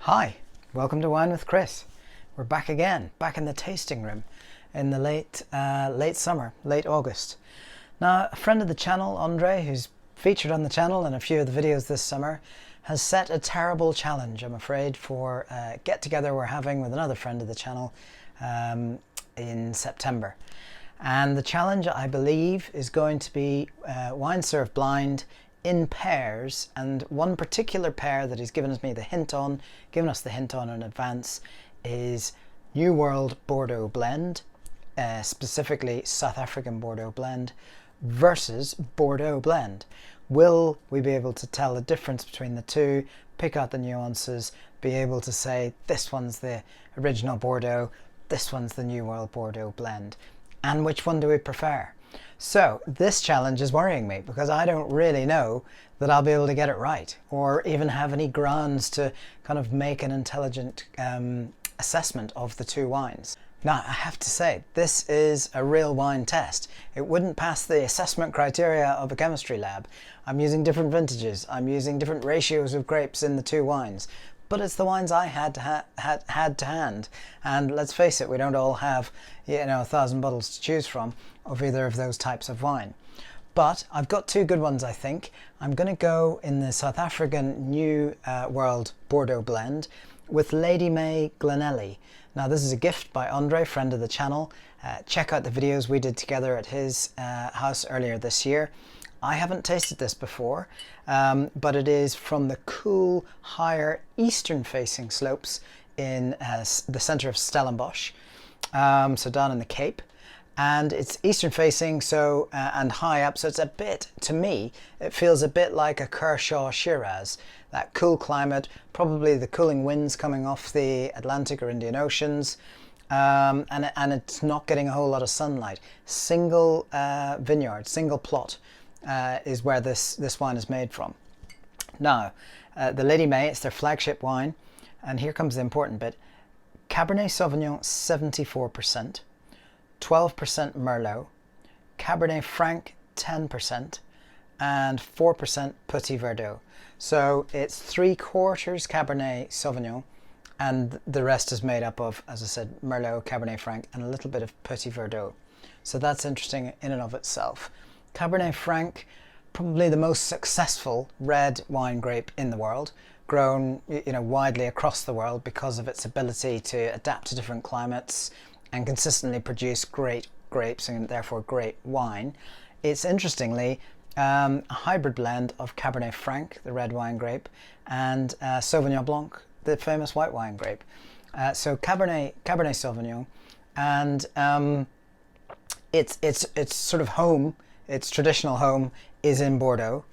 Hi, welcome to Wine with Chris. We're back again, back in the tasting room in the late summer, late August. Now, a friend of the channel, Andre, who's featured on the channel in a few of the videos this summer, has set a terrible challenge, I'm afraid, for a get-together we're having with another friend of the channel in September. And the challenge, I believe, is going to be wine served blind in pairs, and one particular pair that he's given us the hint on in advance is New World Bordeaux blend, specifically South African Bordeaux blend versus Bordeaux blend. Will we be able to tell the difference between the two, pick out the nuances, be able to say this one's the original Bordeaux, this one's the New World Bordeaux blend, and which one do we prefer? So this challenge is worrying me because I don't really know that I'll be able to get it right or even have any grounds to kind of make an intelligent assessment of the two wines. Now, I have to say, this is a real wine test. It wouldn't pass the assessment criteria of a chemistry lab. I'm using different vintages. I'm using different ratios of grapes in the two wines. But it's the wines I had to hand. And let's face it, we don't all have, 1,000 bottles to choose from of either of those types of wine. But I've got two good ones, I think. I'm going to go in the South African New World Bordeaux blend with Lady May Glenelly. Now, this is a gift by Andre, friend of the channel. Check out the videos we did together at his house earlier this year. I haven't tasted this before, but it is from the cool, higher eastern-facing slopes in the centre of Stellenbosch, so down in the Cape. And it's eastern-facing, so and high up, so it's a bit, to me, it feels a bit like a Kershaw Shiraz. That cool climate, probably the cooling winds coming off the Atlantic or Indian Oceans, and it's not getting a whole lot of sunlight. Single vineyard, single plot. Is where this wine is made from. Now, the Lady May, it's their flagship wine, and here comes the important bit. Cabernet Sauvignon 74%, 12% Merlot, Cabernet Franc 10%, and 4% Petit Verdot. So it's 3/4 Cabernet Sauvignon, and the rest is made up of, as I said, Merlot, Cabernet Franc, and a little bit of Petit Verdot. So that's interesting in and of itself. Cabernet Franc, probably the most successful red wine grape in the world, grown widely across the world because of its ability to adapt to different climates and consistently produce great grapes and therefore great wine. It's interestingly a hybrid blend of Cabernet Franc, the red wine grape, and Sauvignon Blanc, the famous white wine grape. So Cabernet Sauvignon, and it's sort of home. Its traditional home is in Bordeaux.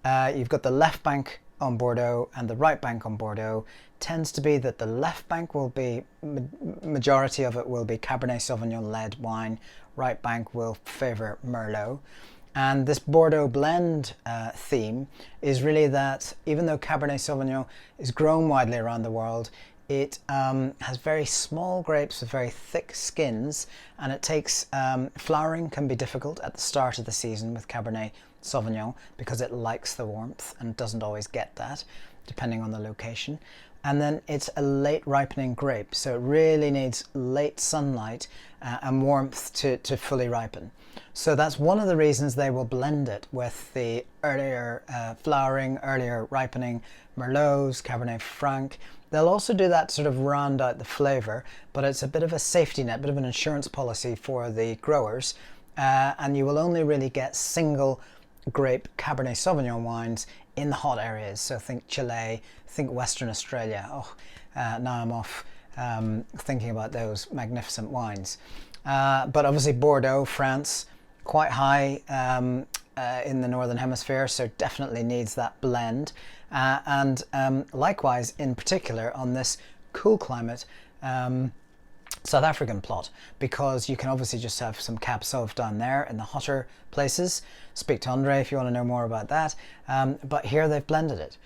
You've got the left bank on Bordeaux and the right bank on Bordeaux. Tends to be that the left bank will be, majority of it will be Cabernet Sauvignon led wine. Right bank will favour Merlot. And this Bordeaux blend theme is really that even though Cabernet Sauvignon is grown widely around the world, it has very small grapes with very thick skins, and it takes flowering can be difficult at the start of the season with Cabernet Sauvignon because it likes the warmth and doesn't always get that depending on the location. And then it's a late ripening grape, so it really needs late sunlight and warmth to fully ripen. So that's one of the reasons they will blend it with the earlier flowering, earlier ripening Merlots, Cabernet Franc. They'll also do that to sort of round out the flavour, but it's a bit of a safety net, a bit of an insurance policy for the growers, and you will only really get single grape Cabernet Sauvignon wines in the hot areas. So think Chile, think Western Australia. Now I'm off thinking about those magnificent wines. But obviously Bordeaux, France, quite high in the Northern Hemisphere, so definitely needs that blend. And likewise, in particular, on this cool climate, South African plot, because you can obviously just have some Cab Sauv down there in the hotter places. Speak to Andre if you want to know more about that. But here they've blended it.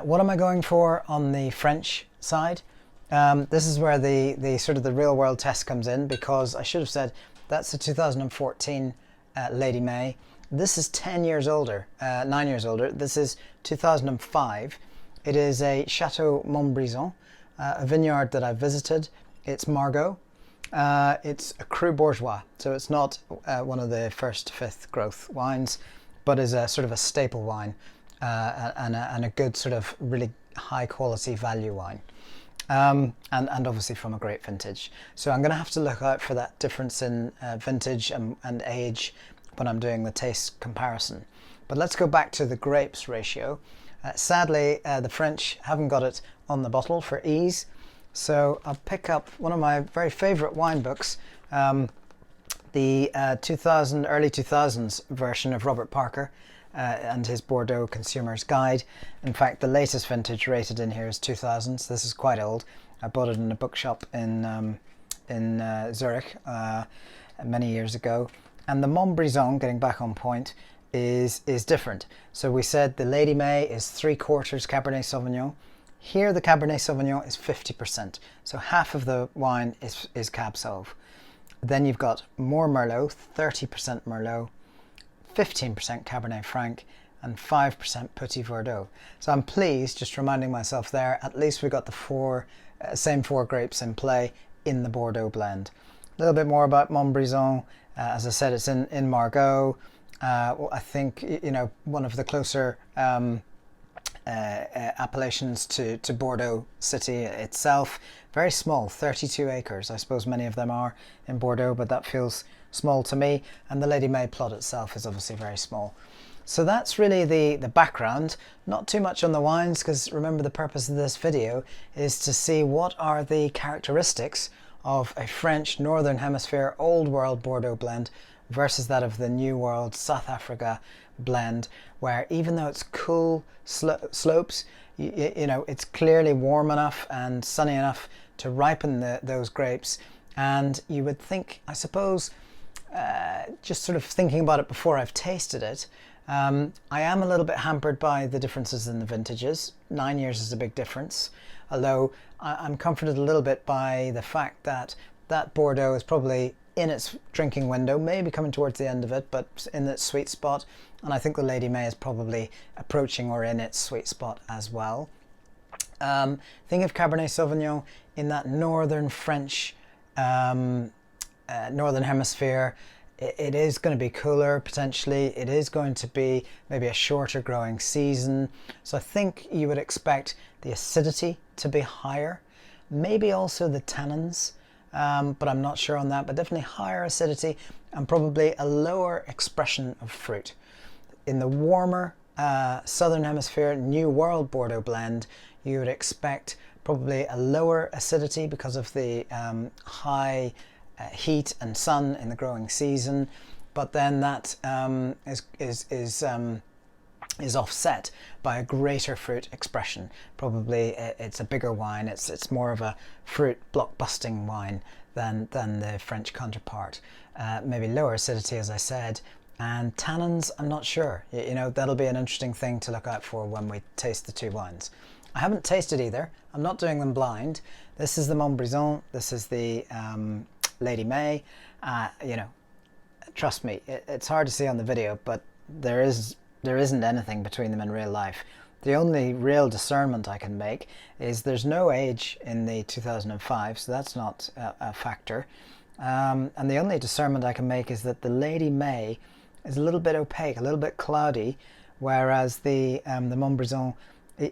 What am I going for on the French side? This is where the sort of the real world test comes in, because I should have said that's the 2014 Lady May. This is 10 years older, 9 years older. This is 2005. It is a Chateau Montbrison, a vineyard that I've visited. It's Margaux. It's a Cru Bourgeois, so it's not one of the first to fifth growth wines, but is a sort of a staple wine and a good sort of really high quality value wine. And obviously from a great vintage. So I'm going to have to look out for that difference in vintage and age when I'm doing the taste comparison. But let's go back to the grapes ratio. Sadly, the French haven't got it on the bottle for ease. So I'll pick up one of my very favorite wine books, the early 2000s version of Robert Parker and his Bordeaux Consumer's Guide. In fact, the latest vintage rated in here is 2000s. This is quite old. I bought it in a bookshop in Zurich many years ago. And the Montbrison, getting back on point, is different. So we said the Lady May is 3/4 Cabernet Sauvignon. Here the Cabernet Sauvignon is 50%, so half of the wine is Cab Sauv. Then you've got more Merlot, 30% Merlot, 15% Cabernet Franc, and 5% Petit Verdot. So I'm pleased, just reminding myself there, at least we got the same four grapes in play in the Bordeaux blend. A little bit more about Montbrison. As I said, it's in Margaux. I think, you know, one of the closer appellations to Bordeaux city itself. Very small, 32 acres. I suppose many of them are in Bordeaux, but that feels small to me. And the Lady May plot itself is obviously very small. So that's really the background. Not too much on the wines, because remember the purpose of this video is to see what are the characteristics of a French Northern Hemisphere Old World Bordeaux blend versus that of the New World South Africa blend, where even though it's cool slopes, you know, it's clearly warm enough and sunny enough to ripen those grapes. And you would think, I suppose, just sort of thinking about it before I've tasted it, I am a little bit hampered by the differences in the vintages. 9 years is a big difference, although I'm comforted a little bit by the fact that Bordeaux is probably in its drinking window, maybe coming towards the end of it, but in its sweet spot. And I think the Lady May is probably approaching or in its sweet spot as well. Think of Cabernet Sauvignon in that northern French, northern hemisphere. It is going to be cooler potentially. It is going to be maybe a shorter growing season. So I think you would expect the acidity to be higher, maybe also the tannins. But I'm not sure on that, but definitely higher acidity and probably a lower expression of fruit. In the warmer Southern Hemisphere New World Bordeaux blend, you would expect probably a lower acidity because of the high heat and sun in the growing season, but then that is offset by a greater fruit expression. Probably it's a bigger wine. It's more of a fruit block-busting wine than the French counterpart. Maybe lower acidity, as I said, and tannins. I'm not sure. You know, that'll be an interesting thing to look out for when we taste the two wines. I haven't tasted either. I'm not doing them blind. This is the Montbrison. This is the Lady May. You know, trust me, it's hard to see on the video, but there isn't anything between them in real life. The only real discernment I can make is there's no age in the 2005, so that's not a factor. And the only discernment I can make is that the Lady May is a little bit opaque, a little bit cloudy, whereas the Montbrison,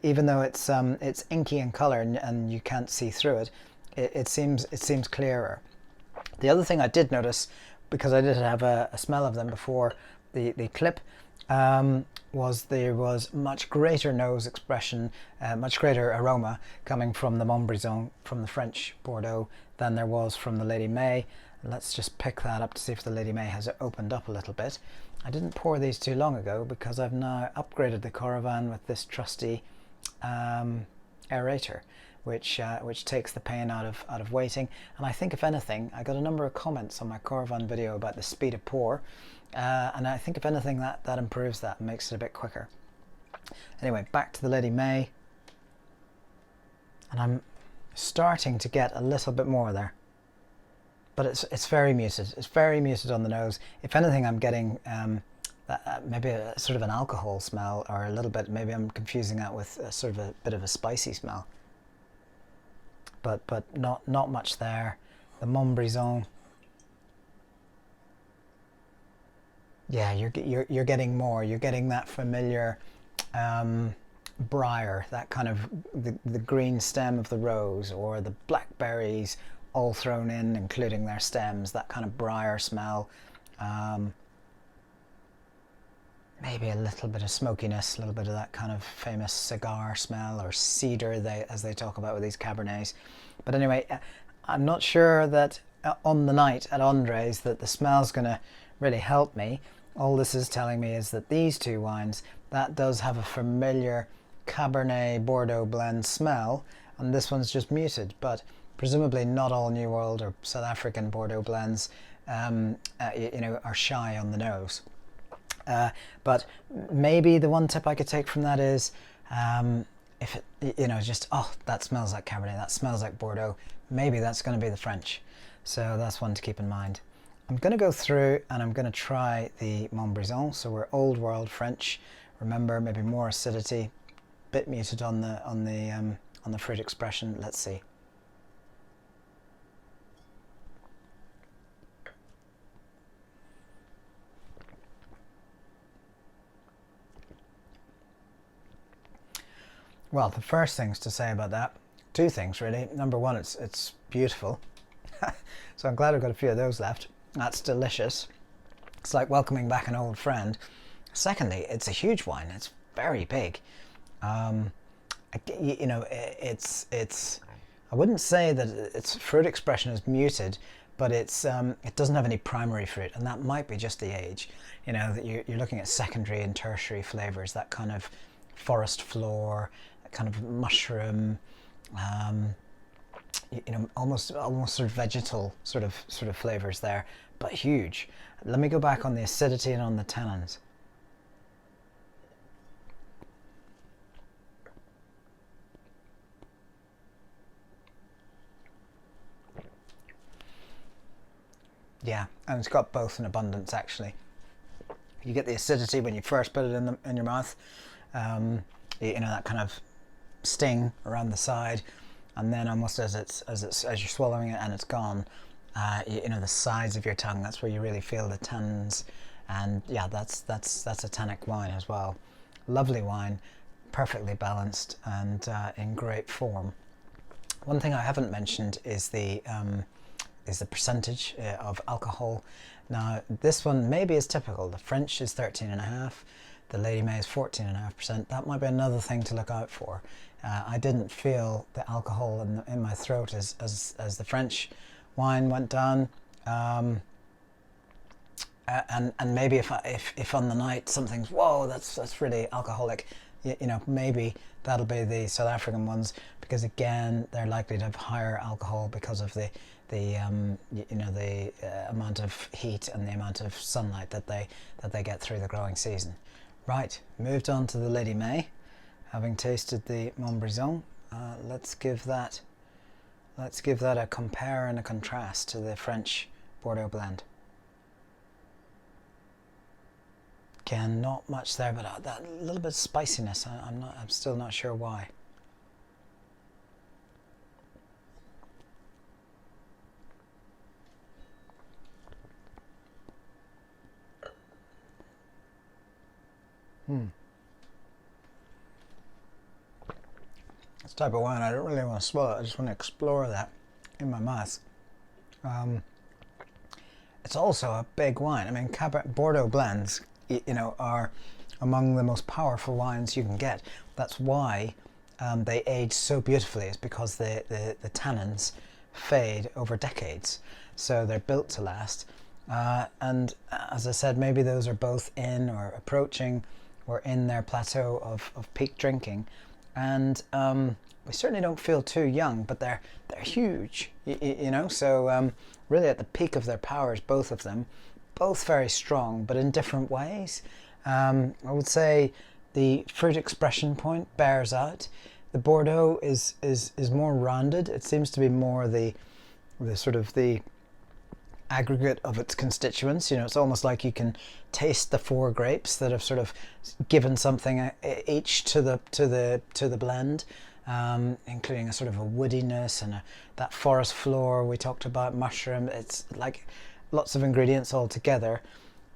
even though it's inky in color and you can't see through it, it seems clearer. The other thing I did notice, because I did have a smell of them before the clip, was there was much greater nose expression, much greater aroma coming from the Montbrison, from the French Bordeaux, than there was from the Lady May. Let's just pick that up to see if the Lady May has opened up a little bit. I didn't pour these too long ago because I've now upgraded the Coravin with this trusty aerator, which takes the pain out of waiting. And I think, if anything, I got a number of comments on my Coravin video about the speed of pour, and I think if anything that improves that and makes it a bit quicker. Anyway, back to the Lady May, and I'm starting to get a little bit more there, but it's very muted. It's very muted on the nose. If anything, I'm getting maybe a sort of an alcohol smell, or a little bit, maybe I'm confusing that with a sort of a bit of a spicy smell. But not much there. The Montbrison. Yeah, you're getting more. You're getting that familiar briar, that kind of the green stem of the rose, or the blackberries all thrown in, including their stems. That kind of briar smell. Maybe a little bit of smokiness, a little bit of that kind of famous cigar smell, or cedar, as they talk about with these Cabernets. But anyway, I'm not sure that on the night at Andre's that the smell's going to really help me. All this is telling me is that these two wines, that does have a familiar Cabernet Bordeaux blend smell, and this one's just muted. But presumably not all New World or South African Bordeaux blends are shy on the nose. But maybe the one tip I could take from that is, if it, just, that smells like Cabernet, that smells like Bordeaux, maybe that's going to be the French. So that's one to keep in mind. I'm going to go through and I'm going to try the Montbrison. So we're Old World French. Remember, maybe more acidity, bit muted on the fruit expression. Let's see. Well, the first things to say about that, two things really. Number one, it's beautiful. So I'm glad I've got a few of those left. That's delicious. It's like welcoming back an old friend. Secondly, it's a huge wine. It's very big. It's I wouldn't say that its fruit expression is muted, but it doesn't have any primary fruit, and that might be just the age. That you're looking at secondary and tertiary flavors, that kind of forest floor, kind of mushroom, almost sort of vegetal sort of flavors there, but huge. Let me go back on the acidity and on the tannins. Yeah, and it's got both in abundance actually. You get the acidity when you first put it in your mouth, that kind of sting around the side, and then almost as you're swallowing it and it's gone, the sides of your tongue, that's where you really feel the tannins. And yeah, that's a tannic wine as well. Lovely wine, perfectly balanced and in great form. One thing I haven't mentioned is the percentage of alcohol. Now this one maybe is typical. The French is 13.5, the Lady May is 14.5%. That might be another thing to look out for. I didn't feel the alcohol in my throat as the French wine went down, and maybe if on the night something's, whoa, that's really alcoholic, maybe that'll be the South African ones, because again they're likely to have higher alcohol because of the amount of heat and the amount of sunlight that they get through the growing season. Right, moved on to the Lady May. Having tasted the Montbrison, let's give that a compare and a contrast to the French Bordeaux blend. Again, not much there, but that little bit of spiciness. I'm still not sure why. This type of wine, I don't really want to swallow it. I just want to explore that in my mouth. It's also a big wine. I mean, Bordeaux blends, are among the most powerful wines you can get. That's why they age so beautifully. It's because the tannins fade over decades, so they're built to last. And as I said, maybe those are both in or approaching or in their plateau of peak drinking, and we certainly don't feel too young, but they're huge, so really at the peak of their powers, both of them, both very strong, but in different ways. I would say the fruit expression point bears out. The Bordeaux is more rounded. It seems to be more the sort of the aggregate of its constituents. You know, it's almost like you can taste the 4 grapes that have sort of given something each to the blend, including a sort of a woodiness and that forest floor we talked about, mushroom. It's like lots of ingredients all together.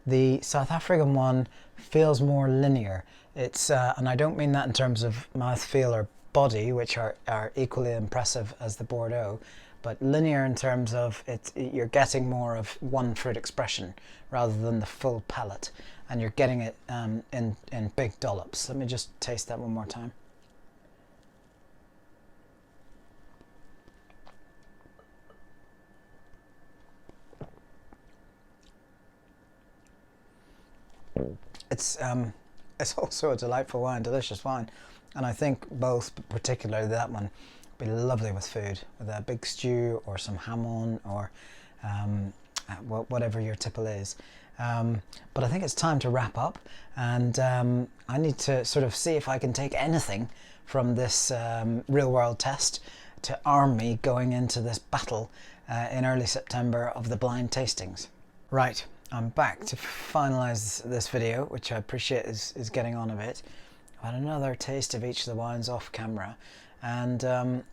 The South African one feels more linear. It's and I don't mean that in terms of mouthfeel or body, which are equally impressive as the Bordeaux, but linear in terms of you're getting more of one fruit expression rather than the full palate, and you're getting it in big dollops. Let me just taste that one more time. It's also a delightful wine, delicious wine, and I think both, but particularly that one, would be lovely with food, with a big stew or some hamon or whatever your tipple is. But I think it's time to wrap up, and I need to sort of see if I can take anything from this real-world test to arm me going into this battle in early September of the blind tastings. Right. I'm back to finalise this video, which I appreciate is getting on a bit. I had another taste of each of the wines off camera, and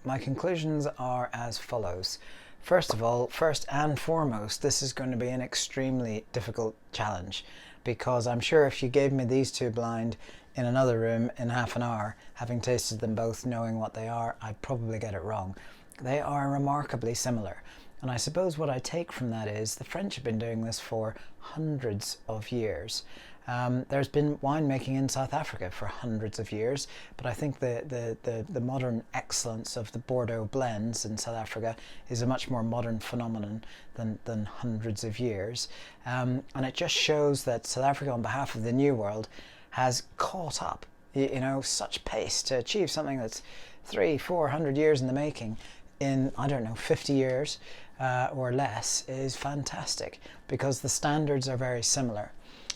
my conclusions are as follows. First of all, first and foremost, this is going to be an extremely difficult challenge, because I'm sure if you gave me these 2 blind in another room in half an hour, having tasted them both, knowing what they are, I'd probably get it wrong. They are remarkably similar. And I suppose what I take from that is the French have been doing this for hundreds of years. There's been winemaking in South Africa for hundreds of years, but I think the modern excellence of the Bordeaux blends in South Africa is a much more modern phenomenon than hundreds of years. And it just shows that South Africa, on behalf of the New World, has caught up, you know, such pace to achieve something that's 300-400 years in the making in, I don't know, 50 years. Or less is fantastic, because the standards are very similar,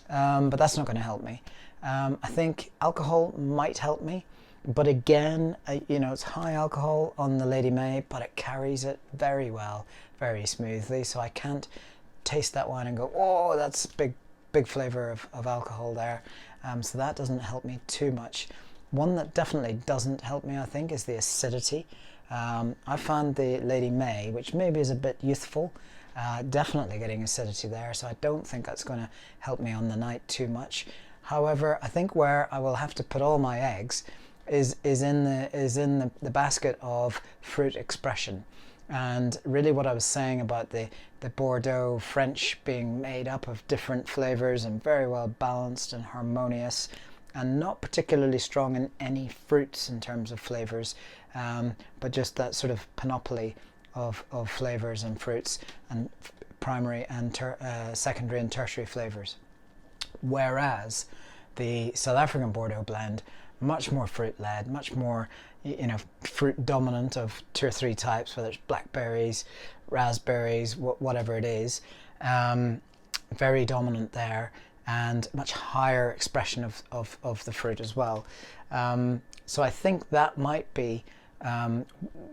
but that's not going to help me. I think alcohol might help me, but again, you know, it's high alcohol on the Lady May, but it carries it very well, very smoothly, so I can't taste that wine and go, oh, that's big flavour of alcohol there, so that doesn't help me too much. One that definitely doesn't help me, I think, is the acidity. I found the Lady May, which maybe is a bit youthful, definitely getting acidity there, so I don't think that's going to help me on the night too much. However, I think where I will have to put all my eggs is in the basket of fruit expression. And really what I was saying about the Bordeaux French being made up of different flavours and very well balanced and harmonious, and not particularly strong in any fruits in terms of flavours, but just that sort of panoply of flavours and fruits, and primary and secondary and tertiary flavours. Whereas the South African Bordeaux blend, much more fruit-led, much more, you know, fruit dominant of 2 or 3 types, whether it's blackberries, raspberries, whatever it is, very dominant there, and much higher expression of the fruit as well. So I think that might be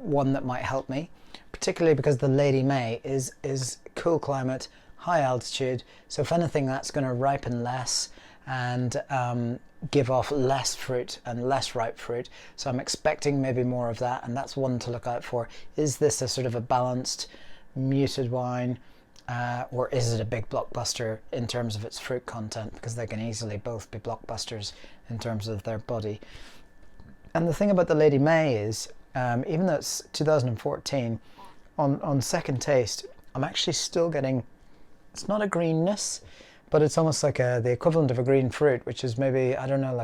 one that might help me, particularly because the Lady May is cool climate, high altitude, so if anything that's going to ripen less and give off less fruit and less ripe fruit, so I'm expecting maybe more of that, and that's one to look out for. Is this a sort of a balanced, muted wine, or is it a big blockbuster in terms of its fruit content, because they can easily both be blockbusters in terms of their body. And the thing about the Lady May is, even though it's 2014, on second taste, I'm actually still getting, it's not a greenness, but it's almost like the equivalent of a green fruit, which is maybe, I don't know,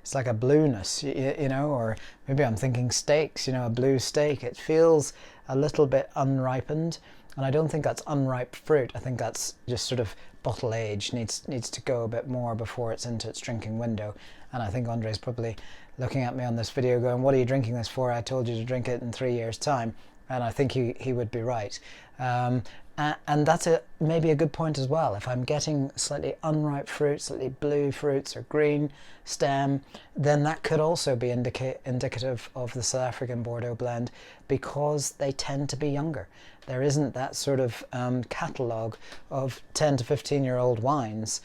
it's like a blueness, you know, or maybe I'm thinking steaks, you know, a blue steak. It feels a little bit unripened, and I don't think that's unripe fruit. I think that's just sort of bottle age, needs to go a bit more before it's into its drinking window. And I think Andre's probably looking at me on this video going, what are you drinking this for? I told you to drink it in 3 years' time. And I think he would be right. And that's maybe a good point as well. If I'm getting slightly unripe fruit, slightly blue fruits or green stem, then that could also be indicative of the South African Bordeaux blend, because they tend to be younger. there isn't that sort of catalogue of 10 to 15-year-old wines.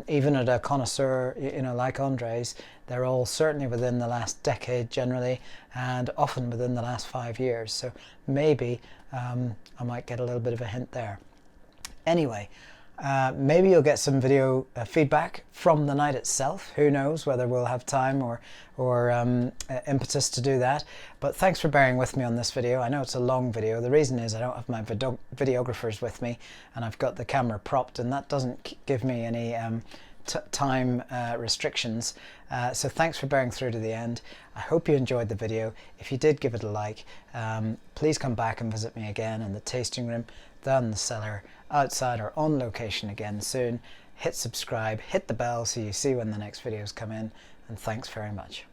Even at a connoisseur, like Andre's, they're all certainly within the last decade generally, and often within the last 5 years. So maybe I might get a little bit of a hint there. Anyway, maybe you'll get some video feedback from the night itself. Who knows whether we'll have time or impetus to do that. But thanks for bearing with me on this video. I know it's a long video. The reason is I don't have my videographers with me, and I've got the camera propped, and that doesn't give me any time restrictions. So thanks for bearing through to the end. I hope you enjoyed the video. If you did, give it a like. Please come back and visit me again in the tasting room, down the cellar, outside, or on location again soon. Hit subscribe, hit the bell so you see when the next videos come in, and thanks very much.